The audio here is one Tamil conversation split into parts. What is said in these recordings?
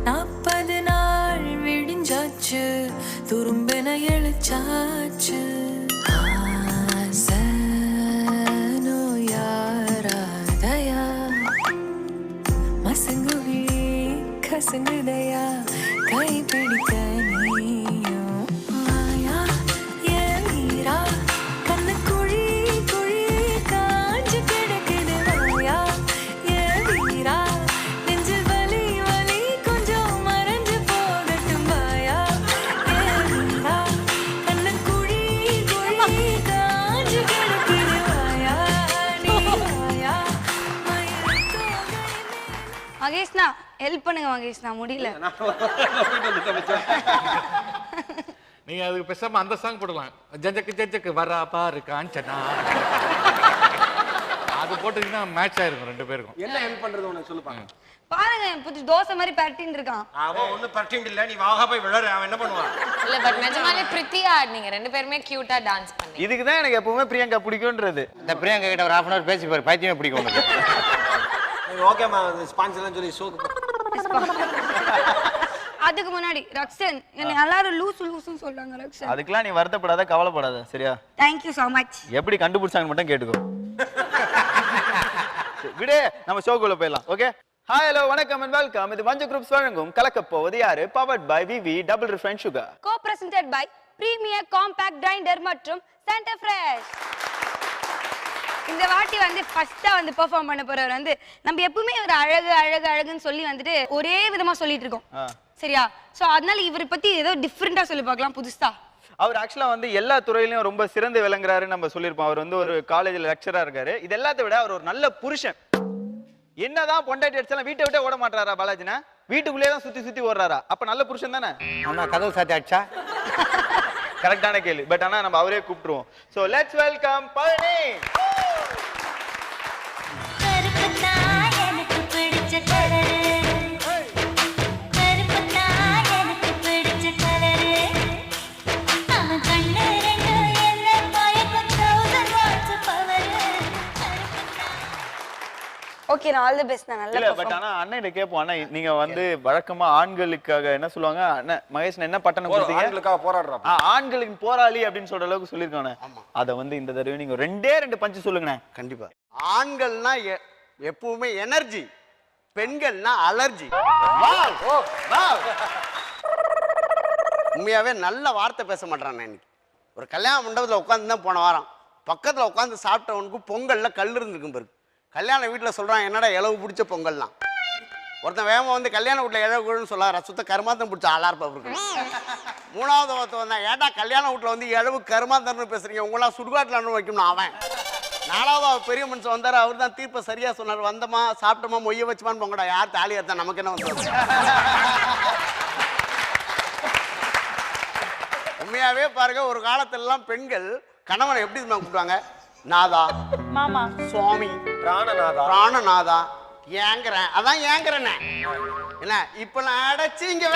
40 நாள் விடிஞ்சாச்சு துரும்பென எழுச்சாச்சு ஆசனோ யாராதயா மசங்குவி கசங்குதயா கை பிடிக்க நீயும் மாயா ஏன் வீரா கண்ணு குழி குழி காஞ்சு கிடக்குது மாயா ஏன் வீரா நெஞ்சு வலி வலி கொஞ்சம் மறைஞ்சு போகட்டும் மாயா ஏன் வீரா கண்ணு குழி குழி காஞ்சு கிடக்குது மாயா நீ மாயா மயில் தோகை மகேஷ்னா ஹெல்ப் பண்ணுங்க மகேஷ்னா முடியல. நீங்க அதுக்கு பேசாம அந்த சாங் போடலாம். ஜஜக்கு ஜஜக்கு வரா பாரு காஞ்சனா. அது போட்டீங்கன்னா மேட்ச் ஆயிருக்கும் ரெண்டு பேருக்கும். என்ன ஹெல்ப் பண்றது உனக்கு சொல்லுப்பாங்க. பாருங்க புது தோசை மாதிரி பரட்டின்னு இருக்கான். அவன் ஒண்ணு பரட்டிட்டு இல்ல, நீ வாகா போய் விளற. அவன் என்ன பண்ணுவான்? இல்ல பட் நிஜமாலே பிரித்தியா நீங்க ரெண்டு பேருமே கியூட்டா டான்ஸ் பண்ணீங்க. இதுக்கு தான் எனக்கு எப்பவுமே பிரியங்கா பிடிக்கும்ன்றது. இந்த பிரியங்கா கிட்ட ஒரு 1/2 hour பேசி பாரு, பைத்தியமே பிடிக்கும் உனக்கு. ஓகேமா, ஸ்பான்சர்லாம் சொல்லி ஷோக்கு. அதுக்கு முன்னாடி ரக்ஷன் என்ன எல்லாரும் லூசு லூசுன்னு சொல்றாங்க. ரக்ஷன் அதுக்கெல்லாம் நீ வருத்தப்படாத, கவலைப்படாத, சரியா? Thank you so much. எப்படி கண்டுபிடிச்சாங்க மட்டும் கேட்டுக்கோ. விடு, நம்ம ஷோக்குள்ள போயிடலாம். ஓகே, ஹாய் ஹலோ வணக்கம் அண்ட் வெல்கம். இது மஞ்சு குரூப்ஸ் வழங்கும் Kalakka Povathu Yaaru, powered by VV double refine sugar, Co-presented by Premier Compact Grinder மற்றும் Santa Fresh. இந்த வாட்டி வந்து ஃபர்ஸ்டா வந்து பெர்ஃபார்ம் பண்ண போறவர் வந்து நம்ம எப்பவுமே ஒரு அழகு அழகு அழகுன்னு சொல்லி வந்துட்டு ஒரே விதமா சொல்லிட்டு இருக்கோம், சரியா? சோ அதனால இவரை பத்தி ஏதோ டிஃபரெண்டா சொல்லி பார்க்கலாம் புதுசா. அவர் ஆக்சுவலா வந்து எல்லா துறையிலயும் ரொம்ப சிறந்து விளங்குறாரு நம்ம சொல்லியிருப்போம். அவர் வந்து ஒரு காலேஜ்ல லெக்சரா இருக்காரு. இது எல்லாத்தை விட அவர் ஒரு நல்ல புருஷன். என்னதான் பொண்டாட்டி அடிச்சாலும் வீட்டை விட்டே ஓட மாட்டாரா பாலாஜினா? வீட்டுக்குள்ளேயே தான் சுத்தி சுத்தி ஓடுறாரா? அப்ப நல்ல புருஷன் தானே? ஆமா, கதவு சாத்தி அடிச்சா கரெக்டான கேள்வி. பட் ஆனா நம்ம அவரே கூப்பிட்டுருவோம். So let's welcome Palani. எனக்கு பிடிச்ச கலரு, கருப்பு தான் எனக்கு பிடிச்ச கலரு, அவன் கண்ணு ரெண்டு என்ன மயக்கும் 1000 watts பவரு. ஓகே, நான் ஆல் தி பெஸ்ட். நான் நல்லா இல்ல பட் ஆனா அண்ணன் கேப்போம். அண்ணா நீங்க வந்து வழக்கமா ஆண்களுக்காக என்ன சொல்லுவாங்க, அண்ணன் மகேஷ் என்ன பட்டணம் கொடுத்தீங்க? ஆண்களுக்காக போராடுறோம். ஆண்களுக்கு போராளி அப்படின்னு சொல்ற அளவுக்கு சொல்லிருக்கானே. அத வந்து இந்த தடவை நீங்க ரெண்டே பஞ்சு சொல்லுங்கண்ணே. கண்டிப்பா. ஆண்கள்னா எப்பவுமே எனர்ஜி, பெண்கள்னா அலர்ஜி. உண்மையாவே நல்ல வார்த்தை பேச மாட்டான். இன்னைக்கு ஒரு கல்யாண மண்டபத்தில் உட்காந்து தான் போன வாரம் பக்கத்தில் உட்காந்து சாப்பிட்டவனுக்கு பொங்கல்ல கல் இருந்துருக்கும் பிறகு கல்யாண வீட்டில் சொல்றான், என்னடா இளவு பிடிச்ச பொங்கல்லாம். ஒருத்தன் வேகமாக வந்து கல்யாண வீட்டில் இழவுன்னு சொல்லார, சுத்த கருமாத்தம் பிடிச்ச ஆளார்ப்பா இருக்கு. மூணாவது ஒருத்தன் வந்தான், ஏடா கல்யாண வீட்டில் வந்து இழவு கருமாத்தம்னு பேசுறீங்க, உங்களா சுடுகாட்டில் வைக்கணும் அவன். நாலாவது பெரிய மனுஷன் வந்தாரு, அவர் தான் தீர்ப்பை சரியா சொன்னார். வந்தமா சாப்பிட்டோமா மொய்ய வச்சுமான்னு போங்கடா, யார் தாலி எடுத்தா நமக்கு என்ன வந்து. உண்மையாவே பாருங்க, ஒரு காலத்துல பெண்கள் கணவனை எப்படி கூப்பிடுவாங்க? நாதா, மாமா, சுவாமி, பிராணநாதா, பிராணநாதா, ஏங்குறேன். அதான் ஏங்குறேன்னு என்ன இப்ப நான் அடைச்சு இங்க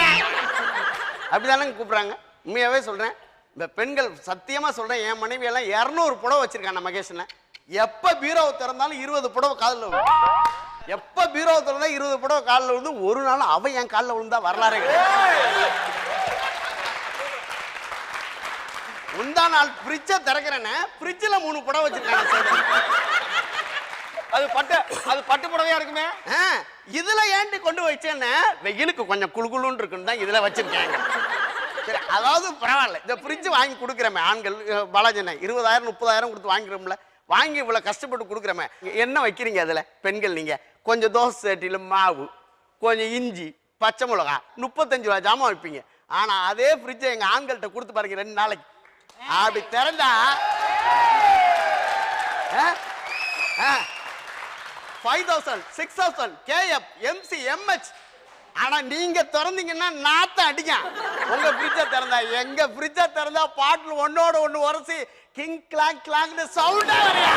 அப்படிதானே கூப்பிடுறாங்க. உண்மையாவே சொல்றேன், இந்த பெண்கள் சத்தியமா சொல்றேன், என் மனைவி எல்லாம் 200 புடவை வச்சிருக்காங்க மகேஷ்ல. எப்ப பீரோவை திறந்தாலும் 20 புடவை காலில் விழும். எப்ப பீரோவை திறந்தா 20 புடவை காலில் விழுந்து ஒரு நாள் அவ என் காலில் விழுந்தா வரலாறு. முந்தா நாள் ஃப்ரிட்ஜை திறக்கிறேன்னு ஃப்ரிட்ஜில் 3 புடவை வச்சிருக்காங்க. அது பட்டு புடவையா இருக்குமே. இதுல ஏன்டி கொண்டு வச்சேன்னு, வெயிலுக்கு கொஞ்சம் குளுகுளுன்னு இருக்குன்னு தான் இதுல வச்சிருக்காங்க. சரி, அதாவது பரவாயில்ல, இந்த ஃப்ரிட்ஜ் வாங்கி கொடுக்குறமே ஆண்கள் பாலாஜினை 20,000 30,000 கொடுத்து வாங்கிக்கிறோம்ல, வாங்கி இவ்வளவு கஷ்டப்பட்டு கொடுக்குறமே, என்ன வைக்கிறீங்க அதுல பெண்கள்? நீங்க கொஞ்சம் தோசை சட்டியில மாவு, கொஞ்சம் இஞ்சி, பச்சை மிளகா, 35 ரூபா ஜாமான் வைப்பீங்க. ஆனா அதே ஃப்ரிட்ஜை எங்க ஆண்கள்கிட்ட கொடுத்து பாருங்க 2 நாளைக்கு. அப்படி திறந்தா 5,000 6,000 KF MC MH. ஆனா நீங்க திறந்தீங்கன்னா நாத்தம் அடிங்க. உங்க ஃப்ரிட்ஜை திறந்தா, எங்க ஃப்ரிட்ஜை திறந்தா பாட்டில் ஒன்னோட ஒண்ணு உரசி கிங் கிளாங் கிளாங்னு சவுண்டா வரையா.